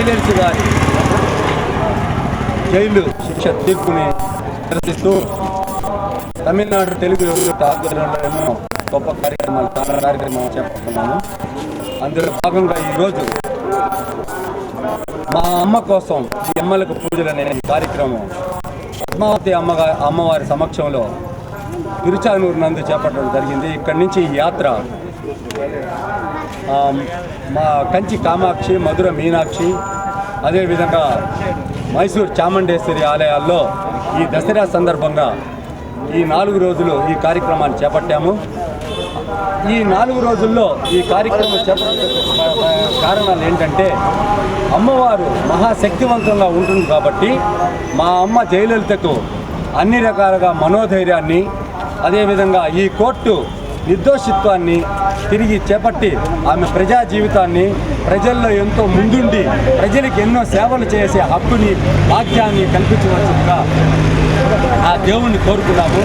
జయలలిత గారి జైలు శిక్ష తీర్పుని నిరసిస్తూ తమిళనాడు తెలుగు యువత ఆధ్వర్యంలో ఎన్నో గొప్ప కార్యక్రమాలు చేపడుతున్నాము. అందులో భాగంగా ఈరోజు మా అమ్మ కోసం ఈ అమ్మలకు పూజలు అనే కార్యక్రమం పద్మావతి అమ్మవారి సమక్షంలో తిరుచానూరు నందు చేపట్టడం జరిగింది. ఇక్కడి నుంచి ఈ యాత్ర మా కంచి కామాక్షి, మధుర మీనాక్షి, అదేవిధంగా మైసూర్ చాముండేశ్వరి ఆలయాల్లో ఈ దసరా సందర్భంగా ఈ 4 రోజులు ఈ కార్యక్రమాన్ని చేపట్టాము. ఈ 4 రోజుల్లో ఈ కార్యక్రమం చేపట్టే కారణాలు ఏంటంటే అమ్మవారు మహాశక్తివంతంగా ఉంటుంది కాబట్టి మా అమ్మ జయలలితకు అన్ని రకాలుగా మనోధైర్యాన్ని, అదేవిధంగా ఈ కోర్టు నిర్దోషిత్వాన్ని తిరిగి చేపట్టి ఆమె ప్రజా జీవితాన్ని ప్రజల్లో ఎంతో ముందుండి ప్రజలకు ఎన్నో సేవలు చేసే హక్కుని, భాగ్యాన్ని కల్పించవలసిందిగా ఆ దేవుణ్ణి కోరుకున్నాము.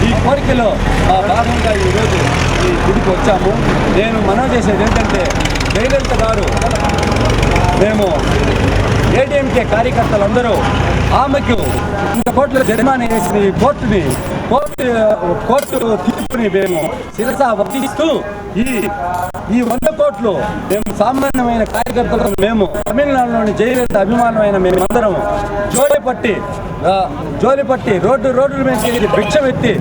ఈ కోరికలో మా భాగంగా ఈరోజు ఈ గుడికి వచ్చాము. నేను మనవి చేసేది ఏంటంటే జయలలిత గారు, మేము ఏడీఎంకే కార్యకర్తలందరూ ఆమెకు 100 కోట్ల జరిమానా వేసిన ఈ కోర్టు తీర్పుని మేము శిరస వహిస్తూ ఈ 100 కోట్లు మేము సామాన్యమైన కార్యకర్తలు, మేము తమిళనాడులోని జయలలిత అభిమానమైన మేమందరం జోలిపట్టి రోడ్డుల మీద తిరిగి భిక్షమెత్తి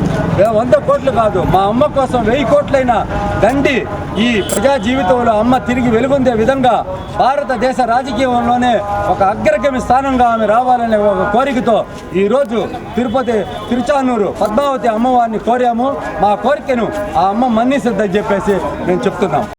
100 కోట్లు కాదు, మా అమ్మ కోసం 1000 కోట్లైనా దండి ఈ ప్రజా జీవితంలో అమ్మ తిరిగి వెలుగొందే విధంగా భారతదేశ రాజకీయంలోనే ఒక అగ్రగమ్య స్థానంగా ఆమె రావాలనే ఒక కోరికతో ఈరోజు తిరుచానూరు పద్మావతి అమ్మవారిని కోరాము. మా కోరికను ఆ అమ్మ మన్నిస్తుందని చెప్పేసి మేము చెప్తున్నాం.